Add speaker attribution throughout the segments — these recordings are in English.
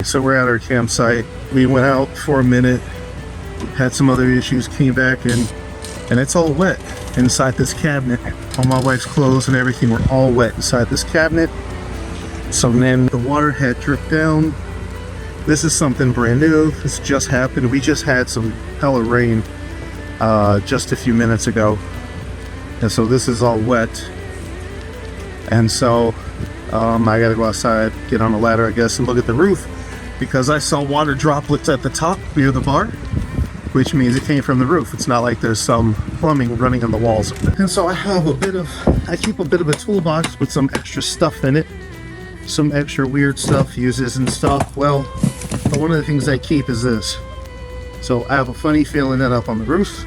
Speaker 1: So we're at our campsite. We went out for a minute, had some other issues, came back and it's all wet inside this cabinet. All my wife's clothes and everything were all wet inside this cabinet. So then the water had dripped down. This is something brand new. This just happened. We just had some hella rain just a few minutes ago. And so this is all wet. And so I gotta go outside, get on a ladder, I guess, and look at the roof, because I saw water droplets at the top near the bar, which means it came from the roof. It's not like there's some plumbing running in the walls. And so I keep a bit of a toolbox with some extra stuff in it, some extra weird stuff, fuses and stuff. Well, one of the things I keep is this. So I have a funny feeling that up on the roof,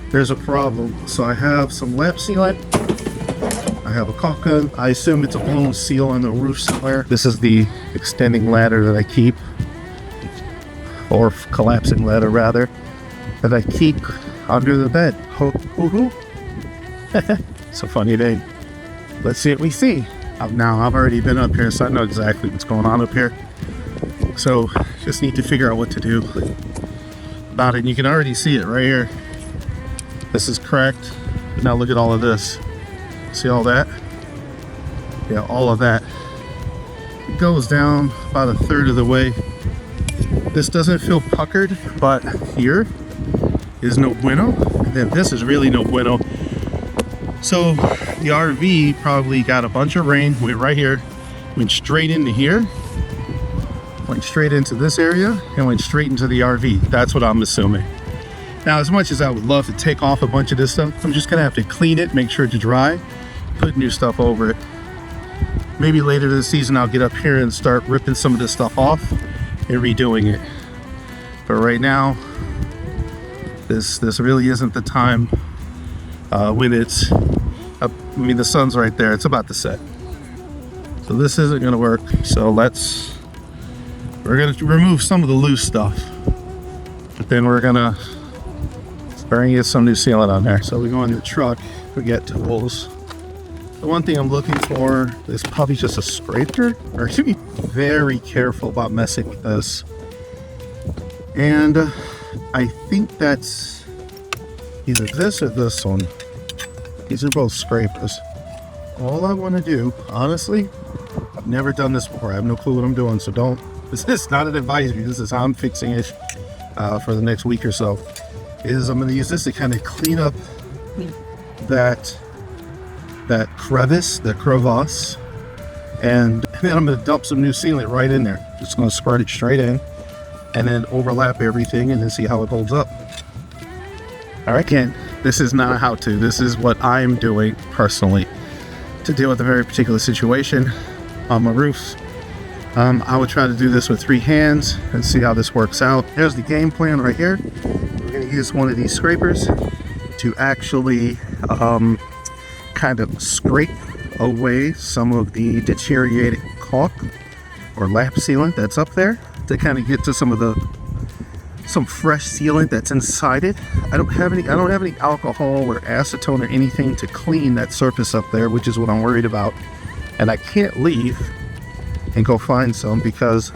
Speaker 1: there's a problem. So I have some lap sealant. I have a caulk gun. I assume it's a blown seal on the roof somewhere. This is the extending ladder that I keep, or collapsing ladder rather, that I keep under the bed. It's a funny day. Let's see what we see. Now I've already been up here, so I know exactly what's going on up here. So just need to figure out what to do about it. And you can already see it right here. This is cracked. Now look at all of this. See all that? Yeah, all of that. It goes down about a third of the way. This doesn't feel puckered, but here is no bueno. And then this is really no bueno. So the RV probably got a bunch of rain, went right here, went straight into here, went straight into this area, and went straight into the RV. That's what I'm assuming. Now, as much as I would love to take off a bunch of this stuff, I'm just gonna have to clean it, make sure it's dry, put new stuff over it. Maybe later this season I'll get up here and start ripping some of this stuff off and redoing it. But right now, this really isn't the time when it's up. I mean, the sun's right there, it's about to set. So this isn't gonna work. So we're gonna remove some of the loose stuff, but then we're gonna get some new sealant on there. So we go in the truck, we get tools. The one thing I'm looking for is probably just a scraper. Or should be very careful about messing with this. And I think that's either this or this one. These are both scrapers. All I want to do, honestly, I've never done this before. I have no clue what I'm doing, so this is not an advisory. This is how I'm fixing it for the next week or so. I'm going to use this to kind of clean up that crevice, the crevasse, and then I'm going to dump some new sealant right in there. Just going to squirt it straight in and then overlap everything and then see how it holds up. All right, Ken, this is not a how-to. This is what I'm doing personally to deal with a very particular situation on my roof. I would try to do this with 3 hands and see how this works out. Here's the game plan right here. We're going to use one of these scrapers to actually kind of scrape away some of the deteriorated caulk or lap sealant that's up there, to kind of get to some fresh sealant that's inside it. I don't have any alcohol or acetone or anything to clean that surface up there, which is what I'm worried about. And I can't leave and go find some because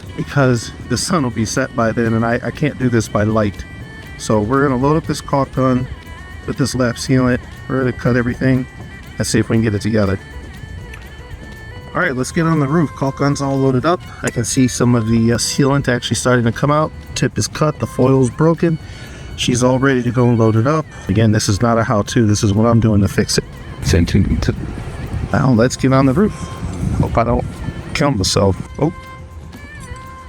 Speaker 1: the sun will be set by then, and I can't do this by light. So we're gonna load up this caulk gun with this lap sealant. We're gonna cut everything and see if we can get it together. All right, let's get on the roof. Caulk gun's all loaded up. I can see some of the sealant actually starting to come out. Tip is cut, the foil's broken. She's all ready to go and load it up. Again, this is not a how-to. This is what I'm doing to fix it. Now let's get on the roof. Hope I don't kill myself. Oh,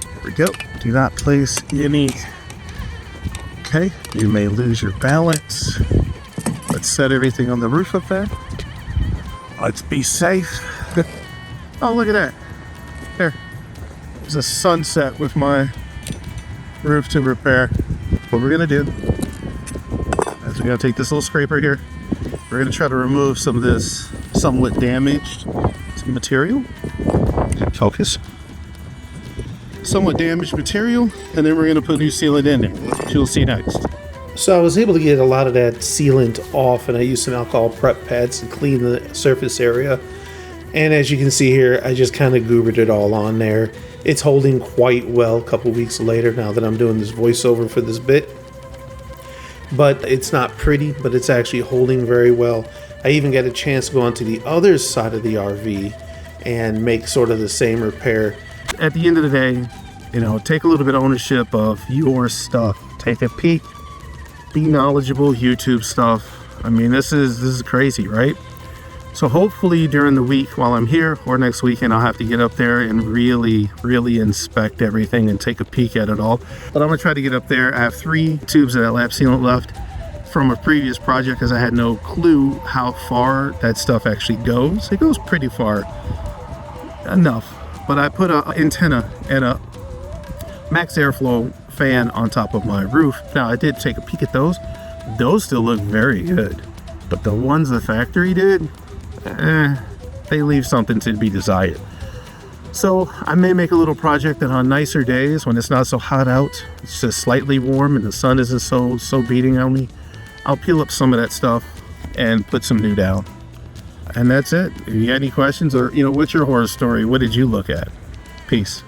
Speaker 1: there we go. Do not place any. Okay, you may lose your balance. Let's set everything on the roof up there. Let's be safe. Oh, look at that. There. There's a sunset with my roof to repair. What we're gonna do is we're gonna take this little scraper here. We're gonna try to remove some of this somewhat damaged material. Focus. Somewhat damaged material, and then we're going to put new sealant in there, which you'll see next. So I was able to get a lot of that sealant off, and I used some alcohol prep pads to clean the surface area. And as you can see here, I just kind of goobered it all on there.
Speaker 2: It's holding quite well a couple weeks later now that I'm doing this voiceover for this bit. But it's not pretty, but it's actually holding very well. I even get a chance to go onto the other side of the RV and make sort of the same repair.
Speaker 1: At the end of the day, you know, take a little bit of ownership of your stuff. Take a peek, be knowledgeable, YouTube stuff. I mean, this is crazy, right? So hopefully during the week while I'm here or next weekend, I'll have to get up there and really inspect everything and take a peek at it all. But I'm gonna try to get up there. I have 3 tubes of that lap sealant left from a previous project because I had no clue how far that stuff actually goes. It goes pretty far enough, but I put an antenna and a max airflow fan on top of my roof. Now I did take a peek at those. Those still look very good, but the ones the factory did, they leave something to be desired. So I may make a little project that on nicer days when it's not so hot out, it's just slightly warm and the sun isn't so beating on me, I'll peel up some of that stuff and put some new down. And that's it. If you got any questions or, you know, what's your horror story? What did you look at? Peace.